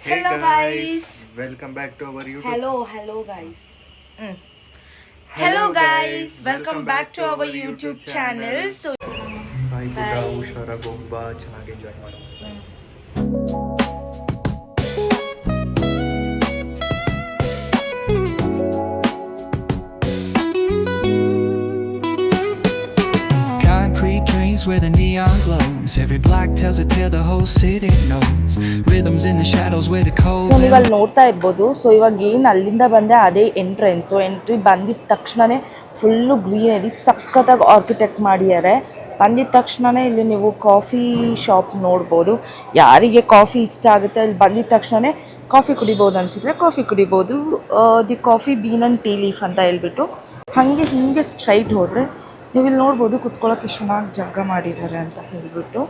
Hey Hello guys, guys. welcome back to our YouTube. Hello guys. Mm. Hello Hello guys. guys, Welcome welcome back back to to our our YouTube YouTube channel. channel. So Bye ಗುಡ್ಡ bye. ಹುಷಾರಾಗಿ ಹೋಗ್ಬಾ ಚೆನ್ನಾಗಿ enjoy ಮಾಡು. Concrete drains where the neon glows. Every block tells a tale the whole city knows. Rhythms in the shadows where the cold. So ನೀವು ಅಲ್ಲಿ ನೋಡ್ತಾ ಇರ್ಬೋದು. So ಇವಾಗ ಏನು ಅಲ್ಲಿಂದ ಬಂದೆ ಅದೇ ಎಂಟ್ರಿ ಬಂದಿದ ತಕ್ಷಣನೇ ಫುಲ್ಲು ಗ್ರೀನರಿ ಸಖತ್ತಾಗಿ ಆರ್ಕಿಟೆಕ್ಟ್ ಮಾಡಿದ್ದಾರೆ. ಬಂದಿದ ತಕ್ಷಣನೇ ಇಲ್ಲಿ ನೀವು ಕಾಫಿ ಶಾಪ್ ನೋಡ್ಬೋದು. ಯಾರಿಗೆ ಕಾಫಿ ಇಷ್ಟ ಆಗುತ್ತೆ ಇಲ್ಲಿ ಬಂದಿದ ತಕ್ಷಣನೇ ಕಾಫಿ ಕುಡಿಬೋದು ಅನಿಸಿದ್ರೆ ಕಾಫಿ ಕುಡಿಬೋದು. The coffee bean and tea leaf ಅಂತ ಹೇಳ್ಬಿಟ್ಟು ಹಾಗೆ ಹಿಂಗೆ ಸ್ಟ್ರೈಟ್ ಹೋದರೆ ನೀವು ಇಲ್ಲಿ ನೋಡ್ಬೋದು ಕುತ್ಕೊಳ್ಳೋಕೆ ಎಷ್ಟು ಚೆನ್ನಾಗಿ ಜಾಗ ಮಾಡಿದ್ದಾರೆ ಅಂತ ಹೇಳ್ಬಿಟ್ಟು.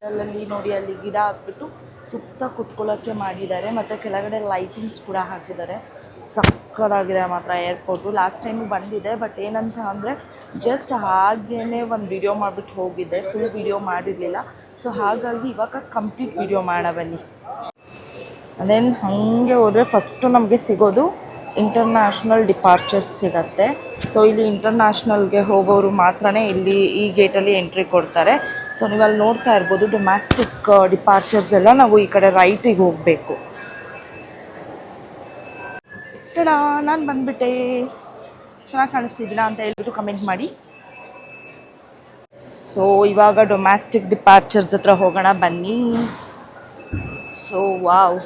ಅಲ್ಲಲ್ಲಿ ನೋಡಿ ಅಲ್ಲಿ ಗಿಡ ಹಾಕ್ಬಿಟ್ಟು ಸುತ್ತ ಕುತ್ಕೊಳ್ಳೋಕ್ಕೆ ಮಾಡಿದ್ದಾರೆ ಮತ್ತು ಕೆಳಗಡೆ ಲೈಟಿಂಗ್ಸ್ ಕೂಡ ಹಾಕಿದ್ದಾರೆ. ಸಕ್ಕತ್ತಾಗಿದೆ ಮಾತ್ರ ಏರ್ಪೋರ್ಟು. ಲಾಸ್ಟ್ ಟೈಮು ಬಂದಿದೆ ಬಟ್ ಏನಂತ ಅಂದರೆ ಜಸ್ಟ್ ಹಾಗೇ ಒಂದು ವಿಡಿಯೋ ಮಾಡಿಬಿಟ್ಟು ಹೋಗಿದ್ದೆ, ಫುಲ್ ವಿಡಿಯೋ ಮಾಡಿರಲಿಲ್ಲ. ಸೊ ಹಾಗಾಗಿ ಇವಾಗ ಕಂಪ್ಲೀಟ್ ವಿಡಿಯೋ ಮಾಡೋಣ ಬನ್ನಿ. ಅದೇನು ಹಾಗೆ ಹೋದರೆ ಫಸ್ಟು ನಮಗೆ ಸಿಗೋದು ಇಂಟರ್ನ್ಯಾಷನಲ್ ಡಿಪಾರ್ಚರ್ಸ್ ಸಿಗತ್ತೆ. ಸೊ ಇಲ್ಲಿ ಇಂಟರ್ನ್ಯಾಷನಲ್ಗೆ ಹೋಗೋರು ಮಾತ್ರ ಇಲ್ಲಿ ಈ ಗೇಟಲ್ಲಿ ಎಂಟ್ರಿ ಕೊಡ್ತಾರೆ. ಸೊ ನೀವು ಅಲ್ಲಿ ನೋಡ್ತಾ ಇರ್ಬೋದು ಡೊಮ್ಯಾಸ್ಟಿಕ್ ಡಿಪಾರ್ಚರ್ಸ್ ಎಲ್ಲ ನಾವು ಈ ಕಡೆ ರೈಟಿಗೆ ಹೋಗಬೇಕು. ಟಡಾ, ನಾನು ಬಂದುಬಿಟ್ಟೆ. ಚೆನ್ನಾಗಿ ಕಾಣಿಸ್ತಿದ್ದೀರಾ ಅಂತ ಹೇಳ್ಬಿಟ್ಟು ಕಮೆಂಟ್ ಮಾಡಿ. ಸೊ ಇವಾಗ ಡೊಮ್ಯಾಸ್ಟಿಕ್ ಡಿಪಾರ್ಚರ್ಸ್ ಹತ್ರ ಹೋಗೋಣ ಬನ್ನಿ. ಸೊ ವಾವ್,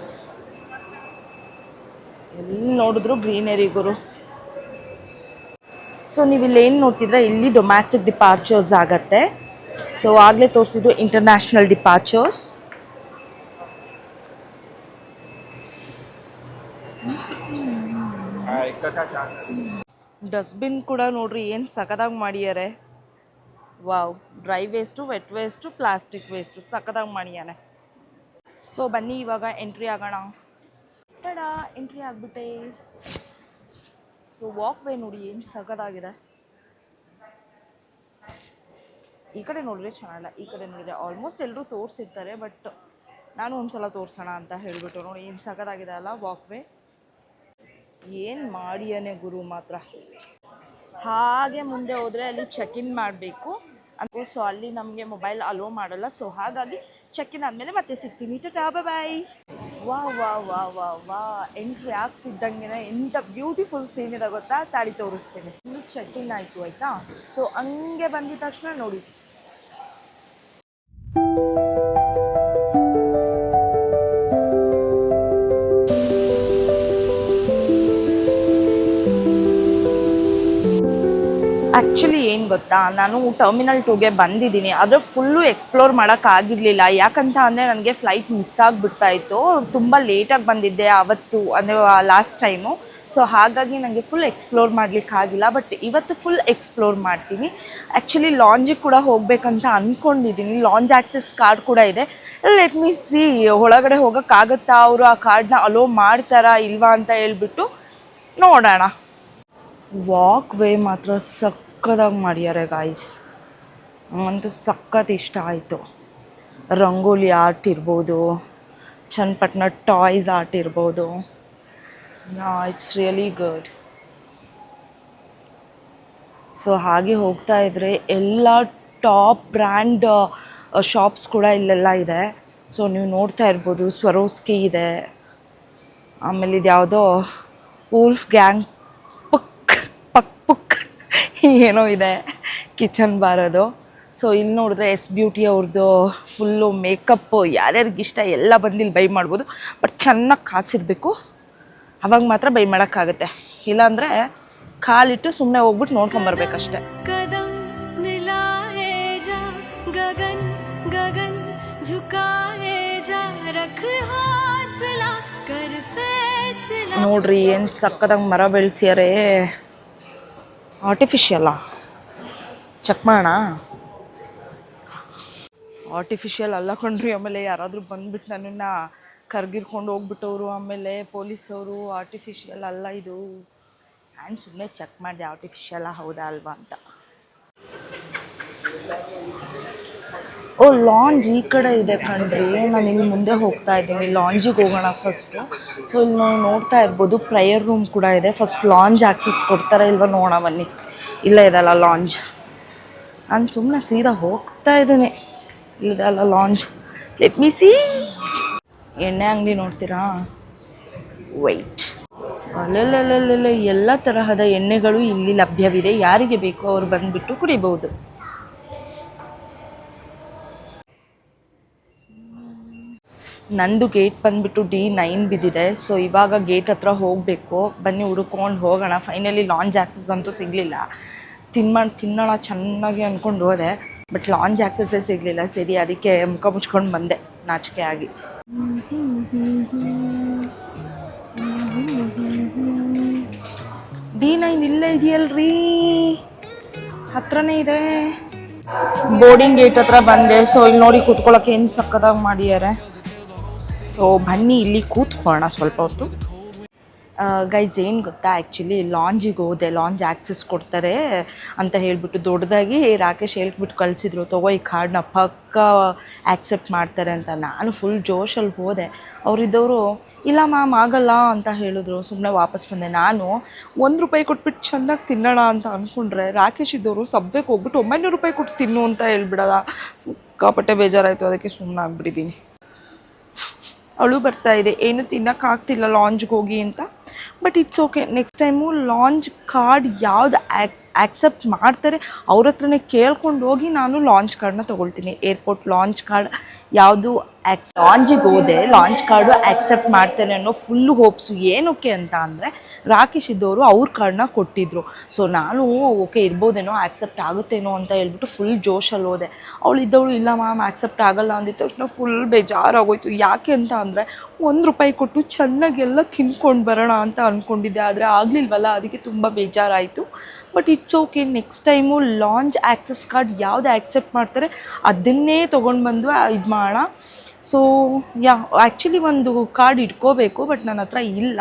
ಎಲ್ಲಿ ನೋಡಿದ್ರು ಗ್ರೀನರಿ ಗುರು. ಸೊ ನೀವು ಇಲ್ಲಿ ಏನು ನೋಡ್ತಿದ್ರೆ ಇಲ್ಲಿ ಡೊಮ್ಯಾಸ್ಟಿಕ್ ಡಿಪಾರ್ಚರ್ಸ್ ಆಗತ್ತೆ. ಸೊ ಆಗಲೇ ತೋರಿಸಿದ್ದು ಇಂಟರ್ನ್ಯಾಷನಲ್ ಡಿಪಾರ್ಚರ್ಸ್. ಡಸ್ಟ್ಬಿನ್ ಕೂಡ ನೋಡ್ರಿ ಏನು ಸಖತ್ತಾಗಿ ಮಾಡಿದ್ದಾರೆ. Wow, dry waste, wet waste, plastic waste ಸಖತ್ತಾಗಿ ಮಾಡಿದ್ದಾನೆ. ಸೊ ಬನ್ನಿ ಇವಾಗ ಎಂಟ್ರಿ ಆಗೋಣ. ಟಡಾ, ಎಂಟ್ರಿ ಆಗಿಬಿಟ್ಟೆ. ಸೊ ವಾಕ್ ವೇ ನೋಡಿ ಏನು ಸಖತ್ತಾಗಿದೆ. ಈ ಕಡೆ ನೋಡಿದ್ರೆ ಚೆನ್ನಾಗಿಲ್ಲ, ಈ ಕಡೆ ನೋಡಿದ್ರೆ ಆಲ್ಮೋಸ್ಟ್ ಎಲ್ಲರೂ ತೋರಿಸಿರ್ತಾರೆ ಬಟ್ ನಾನು ಒಂದ್ಸಲ ತೋರಿಸೋಣ ಅಂತ ಹೇಳಿಬಿಟ್ಟು ನೋಡಿ ಏನು ಸಖತ್ತಾಗಿದೆ ಅಲ್ಲ ವಾಕ್ ವೇ. ಏನು ಮಾಡಿಯಾನೆ ಗುರು ಮಾತ್ರ. ಹಾಗೆ ಮುಂದೆ ಹೋದರೆ ಅಲ್ಲಿ ಚೆಕ್ ಇನ್ ಮಾಡಬೇಕು ಅಂದರೆ ಸೊ ಅಲ್ಲಿ ನಮಗೆ ಮೊಬೈಲ್ ಅಲೋ ಮಾಡಲ್ಲ. ಸೊ ಹಾಗಾಗಿ ಚೆಕ್ ಇನ್ ಆದಮೇಲೆ ಮತ್ತೆ ಸಿಗ್ತೀನಿ. ಟಾಟಾ, ಬಾಯ್. ವಾ ವಾ ವಾ ವಾ ವಾ, ಎಂಟ್ರಿ ಆಗ್ತಿದ್ದಂಗೆ ಎಂಥ ಬ್ಯೂಟಿಫುಲ್ ಸೀನ್ ಇದೆ ಗೊತ್ತಾ. ತಾಳಿ ತೋರಿಸ್ತೇನೆ. ಇನ್ನು ಚೆಕ್ ಇನ್ ಆಯಿತು ಆಯಿತಾ. ಸೊ ಹಂಗೆ ಬಂದಿದ ತಕ್ಷಣ ನೋಡಿ ಆ್ಯಕ್ಚುಲಿ ಏನು ಗೊತ್ತಾ, ನಾನು ಟರ್ಮಿನಲ್ 2ಗೆ ಬಂದಿದ್ದೀನಿ ಆದರೆ ಫುಲ್ಲು ಎಕ್ಸ್ಪ್ಲೋರ್ ಮಾಡೋಕ್ಕಾಗಿರಲಿಲ್ಲ. ಯಾಕಂತ ಅಂದರೆ ನನಗೆ ಫ್ಲೈಟ್ ಮಿಸ್ ಆಗಿಬಿಡ್ತಾಯಿತ್ತು. ತುಂಬ ಲೇಟಾಗಿ ಬಂದಿದ್ದೆ ಆವತ್ತು, ಅಂದರೆ ಲಾಸ್ಟ್ ಟೈಮು. ಸೊ ಹಾಗಾಗಿ ನನಗೆ ಫುಲ್ ಎಕ್ಸ್ಪ್ಲೋರ್ ಮಾಡಲಿಕ್ಕಾಗಿಲ್ಲ. ಬಟ್ ಇವತ್ತು ಫುಲ್ ಎಕ್ಸ್ಪ್ಲೋರ್ ಮಾಡ್ತೀನಿ. ಆ್ಯಕ್ಚುಲಿ ಲಾಂಜಿಗೆ ಕೂಡ ಹೋಗಬೇಕಂತ ಅಂದ್ಕೊಂಡಿದ್ದೀನಿ. ಲಾಂಜ್ ಆ್ಯಕ್ಸೆಸ್ ಕಾರ್ಡ್ ಕೂಡ ಇದೆ. ಲೆಟ್ ಮೀ ಸಿ ಒಳಗಡೆ ಹೋಗೋಕ್ಕಾಗುತ್ತಾ, ಅವರು ಆ ಕಾರ್ಡ್ನ ಅಲೋ ಮಾಡ್ತಾರಾ ಇಲ್ವಾ ಅಂತ ಹೇಳ್ಬಿಟ್ಟು ನೋಡೋಣ. ವಾಕ್ ವೇ ಮಾತ್ರ ಸಕ್ಕತ್ತಾಗಿ ಮಾಡ್ಯಾರೆ ಗಾಯ್ಸ್. ನನಗಂತೂ ಸಖತ್ ಇಷ್ಟ ಆಯಿತು. ರಂಗೋಲಿ ಆರ್ಟ್ ಇರ್ಬೋದು, ಚನ್ನಪಟ್ಟಣ ಟಾಯ್ಸ್ ಆರ್ಟ್ ಇರ್ಬೋದು. It's really good. ಸೊ ಹಾಗೆ ಹೋಗ್ತಾ ಇದ್ದರೆ ಎಲ್ಲ ಟಾಪ್ ಬ್ರ್ಯಾಂಡ್ ಶಾಪ್ಸ್ ಕೂಡ ಇಲ್ಲೆಲ್ಲ ಇದೆ. ಸೊ ನೀವು ನೋಡ್ತಾ ಇರ್ಬೋದು ಸ್ವರೋಸ್ಕಿ ಇದೆ, ಆಮೇಲೆ ಇದು ಯಾವುದೋ ವೂಲ್ಫ್ ಗ್ಯಾಂಗ್ ಪಕ್ ಏನೋ ಇದೆ, ಕಿಚನ್ ಬಾರದು. ಸೊ ಇಲ್ಲಿ ನೋಡಿದ್ರೆ ಎಸ್ ಬ್ಯೂಟಿ ಅವ್ರದ್ದು ಫುಲ್ಲು ಮೇಕಪ್ಪು ಯಾರ್ಯಾರಿಗಿಷ್ಟ ಎಲ್ಲ ಬಂದು ಇಲ್ಲಿ ಬೈ ಮಾಡ್ಬೋದು. ಬಟ್ ಚೆನ್ನಾಗಿ ಕಾಸಿರಬೇಕು, ಅವಾಗ ಮಾತ್ರ ಬೈ ಮಾಡೋಕ್ಕಾಗುತ್ತೆ. ಇಲ್ಲಾಂದರೆ ಕಾಲಿಟ್ಟು ಸುಮ್ಮನೆ ಹೋಗ್ಬಿಟ್ಟು ನೋಡ್ಕೊಂಬರ್ಬೇಕಷ್ಟೆ. ನೋಡ್ರಿ ಏನು ಸಕ್ಕತ್ತಾಗಿ ಮರ ಬೆಳೆಸ್ಯಾರೆ. ಆರ್ಟಿಫಿಷಿಯಲ್ಲಾ, ಚೆಕ್ ಮಾಡೋಣ. ಆರ್ಟಿಫಿಷಿಯಲ್ ಅಲ್ಲ ಕೊಂಡ್ರಿ. ಆಮೇಲೆ ಯಾರಾದರೂ ಬಂದುಬಿಟ್ಟು ನನ್ನನ್ನು ಕರ್ಗಿರ್ಕೊಂಡು ಹೋಗ್ಬಿಟ್ಟವರು, ಆಮೇಲೆ ಪೊಲೀಸವರು. ಆರ್ಟಿಫಿಷಿಯಲ್ ಅಲ್ಲ ಇದು. ನಾನು ಸುಮ್ಮನೆ ಚೆಕ್ ಮಾಡಿದೆ ಆರ್ಟಿಫಿಷಿಯಲ್ಲ ಹೌದಾ ಅಲ್ವಾ ಅಂತ. ಓ ಲಾಂಜ್ ಈ ಕಡೆ ಇದೆ ಕಣ್ರಿ, ನಾನು ಇಲ್ಲಿ ಮುಂದೆ ಹೋಗ್ತಾ ಇದ್ದೀನಿ. ಲಾಂಜಿಗೆ ಹೋಗೋಣ ಫಸ್ಟು. ಸೊ ಇಲ್ಲಿ ನಾವು ನೋಡ್ತಾ ಇರ್ಬೋದು ಪ್ರೇಯರ್ ರೂಮ್ ಕೂಡ ಇದೆ. ಫಸ್ಟ್ ಲಾಂಜ್ ಆಕ್ಸೆಸ್ ಕೊಡ್ತಾರೆ ಇಲ್ವ ನೋಡೋಣ ಬನ್ನಿ. ಇಲ್ಲ ಇದಲ್ಲ ಲಾಂಜ್, ನಾನು ಸುಮ್ಮನೆ ಸೀದಾ ಹೋಗ್ತಾ ಇದ್ದೀನಿ. ಇದಲ್ಲ ಲಾಂಜ್, ಲೆಟ್ ಮೀ ಸಿ. ಎಣ್ಣೆ ಅಂಗಡಿ ನೋಡ್ತೀರಾ? ವೈಟ್, ಅಲ್ಲಲ್ಲಲ್ಲಲ್ಲ ಎಲ್ಲ ತರಹದ ಎಣ್ಣೆಗಳು ಇಲ್ಲಿ ಲಭ್ಯವಿದೆ. ಯಾರಿಗೆ ಬೇಕೋ ಅವರು ಬಂದುಬಿಟ್ಟು ಕುಡಿಬಹುದು. ನಂದು ಗೇಟ್ ಬಂದುಬಿಟ್ಟು D9 ಬಿದ್ದಿದೆ. ಸೊ ಇವಾಗ ಗೇಟ್ ಹತ್ರ ಹೋಗಬೇಕು. ಬನ್ನಿ ಹುಡುಕೊಂಡು ಹೋಗೋಣ. ಫೈನಲಿ ಲಾಂಜ್ ಆ್ಯಕ್ಸಸ್ ಅಂತೂ ಸಿಗಲಿಲ್ಲ. ತಿನ್ನೋಣ ಚೆನ್ನಾಗಿ ಅಂದ್ಕೊಂಡು ಹೋದೆ, ಬಟ್ ಲಾಂಜ್ ಆ್ಯಕ್ಸಸ್ಸೇ ಸಿಗಲಿಲ್ಲ. ಸರಿ ಅದಕ್ಕೆ ಮುಖ ಮುಚ್ಕೊಂಡು ಬಂದೆ ನಾಚಿಕೆ ಆಗಿ. D9 ಇಲ್ಲೇ ಇದೆಯಲ್ರಿ, ಹತ್ರನೇ ಇದೆ. ಬೋರ್ಡಿಂಗ್ ಗೇಟ್ ಹತ್ರ ಬಂದೆ. ಸೊ ಇಲ್ಲಿ ನೋಡಿ ಕೂತ್ಕೊಳ್ಳೋಕೆ ಏನು ಸಕ್ಕತ್ತಾಗಿ ಮಾಡಿದ್ದಾರೆ. ಸೊ ಬನ್ನಿ ಇಲ್ಲಿ ಕೂತ್ಕೊಳ್ಳೋಣ ಸ್ವಲ್ಪ ಹೊತ್ತು. ಗೈಸ್ ಏನು ಗೊತ್ತಾ, ಆ್ಯಕ್ಚುಲಿ ಲಾಂಜಿಗೆ ಹೋದೆ, ಲಾಂಜ್ ಆ್ಯಕ್ಸಸ್ ಕೊಡ್ತಾರೆ ಅಂತ ಹೇಳಿಬಿಟ್ಟು ದೊಡ್ಡದಾಗಿ ರಾಕೇಶ್ ಹೇಳ್ಬಿಟ್ಟು ಕಳಿಸಿದ್ರು, ತಗೋ ಈ ಕಾರ್ಡ್ನ ಪಕ್ಕ ಆ್ಯಕ್ಸೆಪ್ಟ್ ಮಾಡ್ತಾರೆ ಅಂತ. ನಾನು ಫುಲ್ ಜೋಶಲ್ಲಿ ಹೋದೆ. ಅವರಿದ್ದವರು ಇಲ್ಲ ಮ್ಯಾಮ್ ಆಗಲ್ಲ ಅಂತ ಹೇಳಿದ್ರು. ಸುಮ್ಮನೆ ವಾಪಸ್ ಬಂದೆ. ನಾನು ₹1 ಕೊಟ್ಬಿಟ್ಟು ಚೆನ್ನಾಗಿ ತಿನ್ನೋಣ ಅಂತ ಅಂದ್ಕೊಂಡ್ರೆ, ರಾಕೇಶ್ ಇದ್ದವರು ಸಬ್ವೆಗೆ ಹೋಗ್ಬಿಟ್ಟು ₹900 ಕೊಟ್ಟು ತಿನ್ನು ಅಂತ ಹೇಳ್ಬಿಡೋದ. ಸಿಕ್ಕಾಪಟ್ಟೆ ಬೇಜಾರಾಯಿತು, ಅದಕ್ಕೆ ಸುಮ್ಮನೆ ಆಗ್ಬಿಟ್ಟಿದ್ದೀನಿ. ಅವಳು ಬರ್ತಾ ಇದೆ, ಏನು ತಿನ್ನೋಕ್ಕಾಗ್ತಿಲ್ಲ ಲಾಂಜ್ಗೆ ಹೋಗಿ ಅಂತ. But it's okay, next time lounge card ಯಾವ್ದು ಆ್ಯಕ್ಸೆಪ್ಟ್ ಮಾಡ್ತಾರೆ ಅವ್ರ ಹತ್ರನೇ ಕೇಳ್ಕೊಂಡು ಹೋಗಿ ನಾನು ಲಾಂಚ್ ಕಾರ್ಡನ್ನ ತೊಗೊಳ್ತೀನಿ. ಏರ್ಪೋರ್ಟ್ ಲಾಂಚ್ ಕಾರ್ಡ್ ಯಾವುದು ಲಾಂಜಿಗೆ ಹೋದೆ, ಲಾಂಚ್ ಕಾರ್ಡು ಆ್ಯಕ್ಸೆಪ್ಟ್ ಮಾಡ್ತಾರೆ ಅನ್ನೋ ಫುಲ್ಲು ಹೋಪ್ಸು. ಏನಕ್ಕೆ ಅಂತ ಅಂದರೆ ರಾಕೇಶ್ ಇದ್ದವರು ಅವ್ರ ಕಾರ್ಡನ್ನ ಕೊಟ್ಟಿದ್ರು. ಸೊ ನಾನು ಓಕೆ ಇರ್ಬೋದೇನೋ, ಆ್ಯಕ್ಸೆಪ್ಟ್ ಆಗುತ್ತೇನೋ ಅಂತ ಹೇಳ್ಬಿಟ್ಟು ಫುಲ್ ಜೋಶಲ್ಲಿ ಹೋದೆ. ಅವಳು ಇದ್ದವಳು ಇಲ್ಲ ಮ್ಯಾಮ್ ಆ್ಯಕ್ಸೆಪ್ಟ್ ಆಗಲ್ಲ ಅಂದಿದ್ದ ತಕ್ಷಣ ಫುಲ್ ಬೇಜಾರಾಗೋಯ್ತು. ಯಾಕೆ ಅಂತ ಅಂದರೆ ₹1 ಕೊಟ್ಟು ಚೆನ್ನಾಗೆಲ್ಲ ತಿನ್ಕೊಂಡು ಬರೋಣ ಅಂತ ಅಂದ್ಕೊಂಡಿದ್ದೆ, ಆದರೆ ಆಗಲಿಲ್ವಲ್ಲ, ಅದಕ್ಕೆ ತುಂಬ ಬೇಜಾರಾಯಿತು. But it's okay, next time launch access card ಯಾವುದು ಆ್ಯಕ್ಸೆಪ್ಟ್ ಮಾಡ್ತಾರೆ ಅದನ್ನೇ ತೊಗೊಂಡು ಬಂದು ಇದು ಮಾಡೋಣ. ಸೊ ಆ್ಯಕ್ಚುಲಿ ಒಂದು ಕಾರ್ಡ್ ಇಟ್ಕೋಬೇಕು, ಬಟ್ ನನ್ನ ಹತ್ರ ಇಲ್ಲ.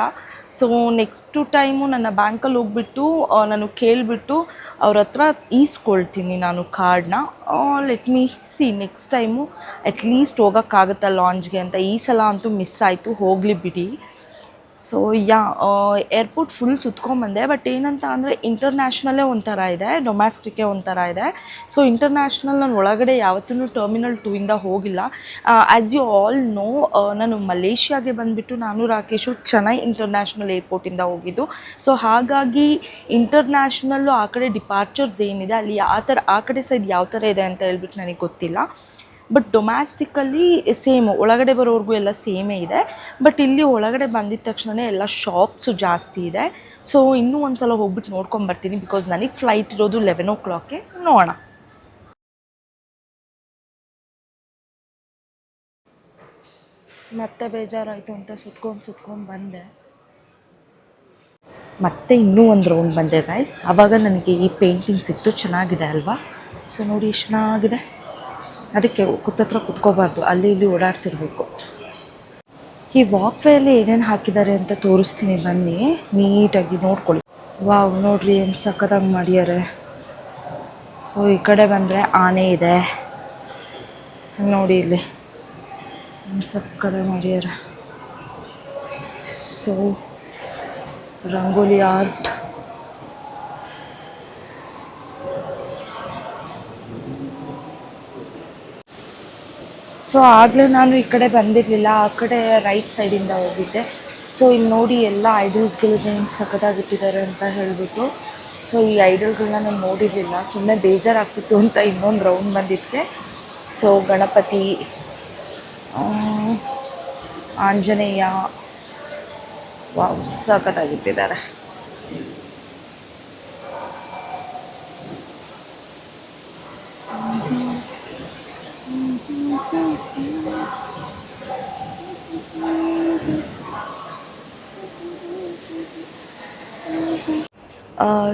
ಸೊ ನೆಕ್ಸ್ಟು ಟೈಮು ನನ್ನ ಬ್ಯಾಂಕಲ್ಲಿ ಹೋಗ್ಬಿಟ್ಟು ನಾನು ಕೇಳಿಬಿಟ್ಟು ಅವ್ರ ಹತ್ರ ಈಸ್ಕೊಳ್ತೀನಿ ನಾನು ಕಾರ್ಡ್ನ. Let me see next time at least ಹೋಗೋಕ್ಕಾಗುತ್ತಾ ಲಾಂಜ್ಗೆ ಅಂತ. ಈ ಸಲ ಅಂತೂ ಮಿಸ್ ಆಯಿತು, ಹೋಗಲಿ ಬಿಡಿ. ಸೊ ಏರ್ಪೋರ್ಟ್ ಫುಲ್ ಸುತ್ಕೊಂಡ್ಬಂದೆ. ಬಟ್ ಏನಂತ ಅಂದರೆ ಇಂಟರ್ನ್ಯಾಷ್ನಲ್ಲೇ ಒಂಥರ ಇದೆ, ಡೊಮ್ಯಾಸ್ಟಿಕ್ಕೇ ಒಂಥರ ಇದೆ. ಸೊ ಇಂಟರ್ನ್ಯಾಷ್ನಲ್ ನಾನು ಒಳಗಡೆ ಯಾವತ್ತೂ ಟರ್ಮಿನಲ್ 2 ಹೋಗಿಲ್ಲ. ಆ್ಯಸ್ ಯು ಆಲ್ ನೋ, ನಾನು ಮಲೇಷ್ಯಾಗೆ ಬಂದುಬಿಟ್ಟು ನಾನು ರಾಕೇಶು ಚೆನ್ನೈ ಇಂಟರ್ನ್ಯಾಷನಲ್ ಏರ್ಪೋರ್ಟಿಂದ ಹೋಗಿದ್ದು. ಸೊ ಹಾಗಾಗಿ ಇಂಟರ್ನ್ಯಾಷ್ನಲ್ಲು ಆ ಕಡೆ ಡಿಪಾರ್ಚರ್ಸ್ ಏನಿದೆ ಅಲ್ಲಿ ಆ ಕಡೆ ಸೈಡ್ ಯಾವ ಥರ ಇದೆ ಅಂತ ಹೇಳ್ಬಿಟ್ಟು ನನಗೆ ಗೊತ್ತಿಲ್ಲ. ಬಟ್ ಡೊಮ್ಯಾಸ್ಟಿಕ್ಕಲ್ಲಿ ಸೇಮು, ಒಳಗಡೆ ಬರೋರ್ಗೂ ಎಲ್ಲ ಸೇಮೇ ಇದೆ. ಬಟ್ ಇಲ್ಲಿ ಒಳಗಡೆ ಬಂದಿದ್ದ ತಕ್ಷಣವೇ ಎಲ್ಲ ಶಾಪ್ಸು ಜಾಸ್ತಿ ಇದೆ. ಸೊ ಇನ್ನೂ ಒಂದು ಸಲ ಹೋಗ್ಬಿಟ್ಟು ನೋಡ್ಕೊಂಬರ್ತೀನಿ, ಬಿಕಾಸ್ ನನಗೆ ಫ್ಲೈಟ್ ಇರೋದು 11 o'clock. ನೋಡೋಣ. ಮತ್ತೆ ಬೇಜಾರಾಯಿತು ಅಂತ ಸುತ್ಕೊಂಡು ಬಂದೆ. ಮತ್ತೆ ಇನ್ನೂ ಒಂದು ರೌಂಡ್ ಬಂದೆ ಗೈಸ್. ಆವಾಗ ನನಗೆ ಈ ಪೇಂಟಿಂಗ್ ಸಿಕ್ತು. ಚೆನ್ನಾಗಿದೆ ಅಲ್ವಾ? ಸೊ ನೋಡಿ ಎಷ್ಟು ಚೆನ್ನಾಗಿದೆ. ಅದಕ್ಕೆ ಕುತ್ತತ್ರ ಕುತ್ಕೋಬಾರ್ದು, ಅಲ್ಲಿ ಇಲ್ಲಿ ಓಡಾಡ್ತಿರ್ಬೇಕು. ಈ ವಾಕ್ವೇಯಲ್ಲಿ ಏನೇನು ಹಾಕಿದ್ದಾರೆ ಅಂತ ತೋರಿಸ್ತೀನಿ ಬನ್ನಿ, ನೀಟಾಗಿ ನೋಡ್ಕೊಳ್ಳಿ. ವಾವ್, ನೋಡ್ರಿ ಏನು ಸಕ್ಕತ್ತಾಗಿ ಮಾಡ್ಯಾರೆ. ಸೊ ಈ ಕಡೆ ಬಂದರೆ ಆನೆ ಇದೆ ನೋಡಿ, ಇಲ್ಲಿ ಏನು ಸಕ್ಕತ್ತಾಗಿ ಮಾಡ್ಯಾರೆ. So rangoli art. ಸೊ ಆಗಲೇ ನಾನು ಈ ಕಡೆ ಬಂದಿರಲಿಲ್ಲ, ಆ ಕಡೆ ರೈಟ್ ಸೈಡಿಂದ ಹೋಗಿದ್ದೆ. ಸೊ ಇಲ್ಲಿ ನೋಡಿ ಎಲ್ಲ ಐಡಲ್ಸ್ಗಳನ್ನ ಏನು ಸಖತ್ತಾಗಿಟ್ಟಿದ್ದಾರೆ ಅಂತ ಹೇಳಿಬಿಟ್ಟು. ಸೊ ಈ ಐಡಲ್ಗಳನ್ನ ನಾನು ನೋಡಿರಲಿಲ್ಲ, ಸುಮ್ಮನೆ ಬೇಜಾರಾಗ್ತಿತ್ತು ಅಂತ ಇನ್ನೊಂದು ರೌಂಡ್ ಬಂದಿದ್ದೆ. ಸೊ ಗಣಪತಿ, ಆಂಜನೇಯ, ವಾವ್ ಸಖತ್ತಾಗಿಟ್ಟಿದ್ದಾರೆ.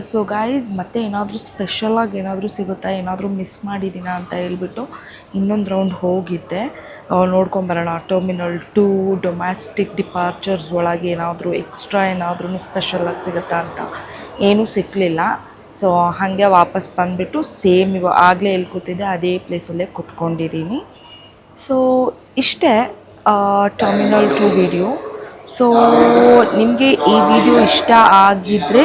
ಸೊ ಗಾಯ್ಸ್, ಮತ್ತೆ ಏನಾದರೂ ಸ್ಪೆಷಲಾಗಿ ಏನಾದರೂ ಸಿಗುತ್ತಾ, ಏನಾದರೂ ಮಿಸ್ ಮಾಡಿದ್ದೀನಾ ಅಂತ ಹೇಳ್ಬಿಟ್ಟು ಇನ್ನೊಂದು ರೌಂಡ್ ಹೋಗಿದ್ದೆ. ನೋಡ್ಕೊಂಬರೋಣ ಟರ್ಮಿನಲ್ 2 ಡೊಮ್ಯಾಸ್ಟಿಕ್ ಡಿಪಾರ್ಚರ್ಸ್ ಒಳಗೆ ಏನಾದರೂ ಎಕ್ಸ್ಟ್ರಾ ಏನಾದ್ರೂ ಸ್ಪೆಷಲಾಗಿ ಸಿಗುತ್ತಾ ಅಂತ. ಏನೂ ಸಿಕ್ಕಲಿಲ್ಲ. ಸೊ ಹಾಗೆ ವಾಪಸ್ ಬಂದುಬಿಟ್ಟು ಸೇಮ್ ಆಗಲೇ ಎಲ್ಲಿ ಕೂತಿದ್ದೆ ಅದೇ ಪ್ಲೇಸಲ್ಲೇ ಕೂತ್ಕೊಂಡಿದ್ದೀನಿ. ಸೊ ಇಷ್ಟೇ ಟರ್ಮಿನಲ್ 2 ವಿಡಿಯೋ. ಸೊ ನಿಮಗೆ ಈ ವಿಡಿಯೋ ಇಷ್ಟ ಆಗಿದ್ದರೆ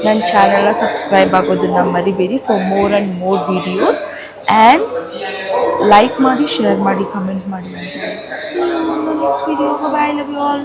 ನನ್ನ ಚಾನಲ್ನ ಸಬ್ಸ್ಕ್ರೈಬ್ ಆಗೋದನ್ನು ಮರಿಬೇಡಿ for more and more videos. And like ಮಾಡಿ, ಶೇರ್ ಮಾಡಿ, ಕಮೆಂಟ್ ಮಾಡಿ ಅಂತ. So next video. Bye, love you all.